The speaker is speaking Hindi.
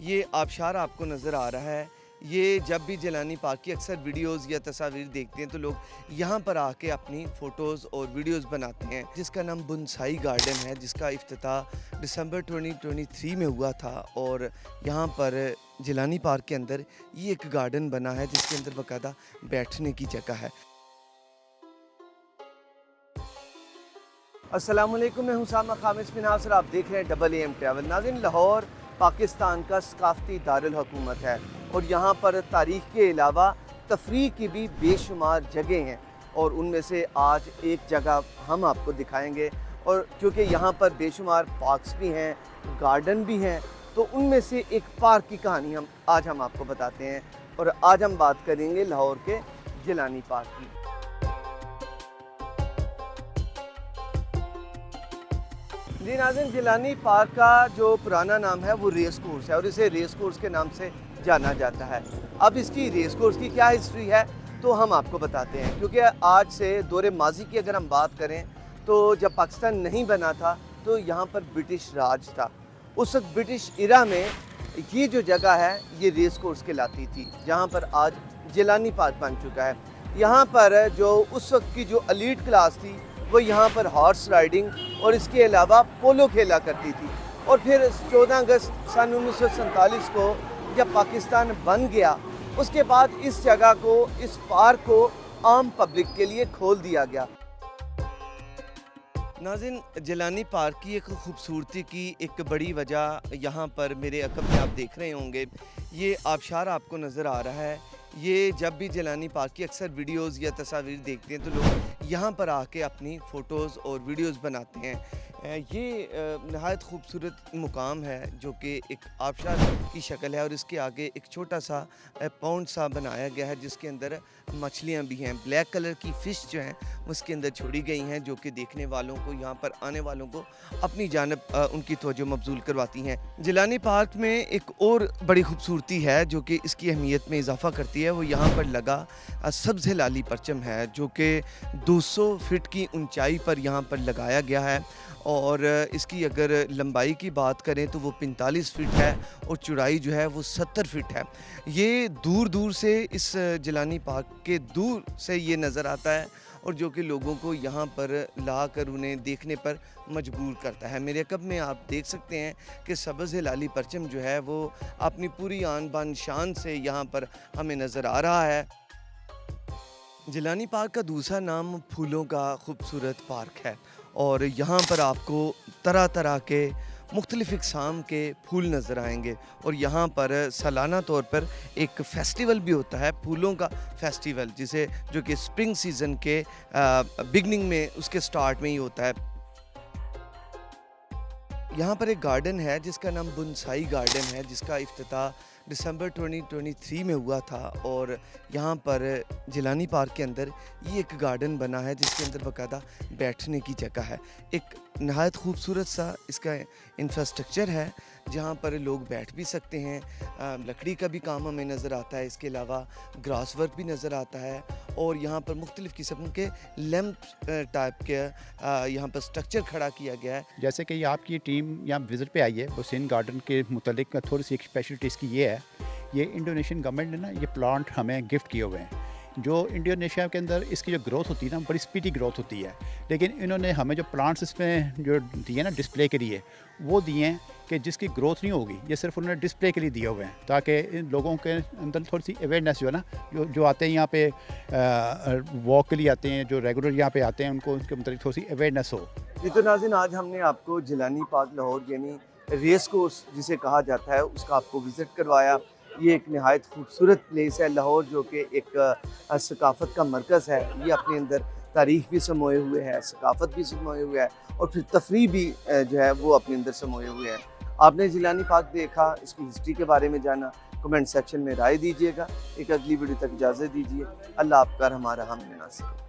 ये आबशार आपको नज़र आ रहा है। ये जब भी जिलानी पार्क की अक्सर वीडियोज़ या तस्वीर देखते हैं तो लोग यहाँ पर आके अपनी फ़ोटोज़ और वीडियोज़ बनाते हैं, जिसका नाम बोनसाई गार्डन है, जिसका इफ्तिताह दिसंबर 2023 में हुआ था। और यहाँ पर जिलानी पार्क के अंदर ये एक गार्डन बना है जिसके अंदर बाकायदा बैठने की जगह है। अस्सलामुअलैकुम, मैं हुसामा खामिस बिन नासिर, आप देख रहे हैं डबल एम ट्रैवल। नाज़रीन, लाहौर पाकिस्तान का सकाफ़ती दारुल हुकूमत है और यहाँ पर तारीख़ के अलावा तफरीह की भी बेशुमार जगह हैं और उनमें से आज एक जगह हम आपको दिखाएंगे। और क्योंकि यहाँ पर बेशुमार पार्क्स भी हैं, गार्डन भी हैं, तो उनमें से एक पार्क की कहानी हम आपको बताते हैं। और आज हम बात करेंगे लाहौर के जिलानी पार्क की। जी नाज़रीन, जिलानी पार्क का जो पुराना नाम है वो रेस कोर्स है और इसे रेस कोर्स के नाम से जाना जाता है। अब इसकी रेस कोर्स की क्या हिस्ट्री है तो हम आपको बताते हैं, क्योंकि आज से दौरे माजी की अगर हम बात करें तो जब पाकिस्तान नहीं बना था तो यहाँ पर ब्रिटिश राज था। उस वक्त ब्रिटिश इरा में ये जो जगह है ये रेस कोर्स कहलाती थी, जहाँ पर आज जिलानी पार्क बन चुका है। यहाँ पर जो उस वक्त की जो एलीट क्लास थी वो यहाँ पर हॉर्स राइडिंग और इसके अलावा पोलो खेला करती थी। और फिर 14 अगस्त सन 1947 को जब पाकिस्तान बन गया, उसके बाद इस जगह को, इस पार्क को आम पब्लिक के लिए खोल दिया गया। नाज़रीन, जिलानी पार्क की एक खूबसूरती की एक बड़ी वजह यहाँ पर मेरे अकब में आप देख रहे होंगे, ये आबशार आपको नज़र आ रहा है। ये जब भी जिलानी पार्क की अक्सर वीडियोज़ या तस्वीर देखते हैं तो लोग यहाँ पर आके अपनी फ़ोटोज़ और वीडियोज़ बनाते हैं। ये नहायत खूबसूरत मुकाम है जो कि एक आबशार की शक्ल है और इसके आगे एक छोटा सा पॉन्ड सा बनाया गया है जिसके अंदर मछलियाँ भी हैं। ब्लैक कलर की फ़िश जो हैं उसके अंदर छोड़ी गई हैं, जो कि देखने वालों को, यहाँ पर आने वालों को अपनी जानब उनकी तवज्जो मबज़ूल करवाती हैं। जिलानी पार्क में एक और बड़ी खूबसूरती है जो कि इसकी अहमियत में इजाफ़ा करती है, वो यहाँ पर लगा सब्ज़ लाली परचम है जो कि 200 फीट की ऊंचाई पर यहाँ पर लगाया गया है। और इसकी अगर लंबाई की बात करें तो वो 45 फीट है और चौड़ाई जो है वो 70 फीट है। ये दूर दूर से, इस जिलानी पार्क के दूर से ये नज़र आता है और जो कि लोगों को यहाँ पर ला कर उन्हें देखने पर मजबूर करता है। मेरे अकब में आप देख सकते हैं कि सब्ज़ लाली परचम जो है वो अपनी पूरी आन बान शान से यहाँ पर हमें नज़र आ रहा है। जिलानी पार्क का दूसरा नाम फूलों का खूबसूरत पार्क है और यहाँ पर आपको तरह तरह के मुख्तलिफ़ इक़साम के फूल नज़र आएंगे। और यहाँ पर सालाना तौर पर एक फ़ेस्टिवल भी होता है, फूलों का फेस्टिवल, जो कि स्प्रिंग सीज़न के बिगनिंग में, उसके स्टार्ट में ही होता है। यहाँ पर एक गार्डन है जिसका नाम बोनसाई गार्डन है, जिसका इफ्तिताह दिसंबर 2023 में हुआ था। और यहाँ पर जिलानी पार्क के अंदर ये एक गार्डन बना है जिसके अंदर बाकायदा बैठने की जगह है। एक नहायत खूबसूरत सा इसका इंफ्रास्ट्रक्चर है जहाँ पर लोग बैठ भी सकते हैं। लकड़ी का भी काम हमें नज़र आता है, इसके अलावा ग्रास वर्क भी नज़र आता है। और यहाँ पर मुख्तलिफ़ किस्म के लैम्प टाइप के यहाँ पर स्ट्रक्चर खड़ा किया गया है। जैसे कि आपकी टीम यहाँ विज़िट पे आई है, हुसैन गार्डन के मुतालिक थोड़ी सी एक स्पेशलिटी इसकी ये है, ये इंडोनेशियन गवर्नमेंट ने ना ये प्लांट हमें गिफ्ट किए हुए हैं। जो इंडोनेशिया के अंदर इसकी जो ग्रोथ होती है ना, बड़ी स्पीडी ग्रोथ होती है, लेकिन इन्होंने हमें जो प्लांट्स इसमें जो दिए ना डिस्प्ले के लिए, वो दिए हैं कि जिसकी ग्रोथ नहीं होगी, ये सिर्फ उन्होंने डिस्प्ले के लिए दिए हुए हैं ताकि इन लोगों के अंदर थोड़ी सी अवेयरनेस जो है ना, जो आते हैं यहाँ पे वॉक के लिए आते हैं, जो रेगुलर यहाँ पे आते हैं, उनको उनके मतलब थोड़ी सी अवेयरनेस हो। जी तो नाज़रीन, आज हमने आपको जिलानी पार्क लाहौर यानी रेस कोर्स जिसे कहा जाता है उसका आपको विज़िट करवाया। ये एक नहायत खूबसूरत प्लेस है लाहौर, जो कि एक सकाफ़त का मरकज़ है। ये अपने अंदर तारीख़ भी समोए हुए है, सकाफ़त भी समोए हुए है और फिर तफरीह भी जो है वो अपने अंदर समोए हुए है। आपने जिलानी पार्क देखा, इसकी हिस्ट्री के बारे में जाना, कमेंट सेक्शन में राय दीजिएगा। एक अगली वीडियो तक इजाज़त दीजिए। अल्लाह आपका हमारा हम नासिर।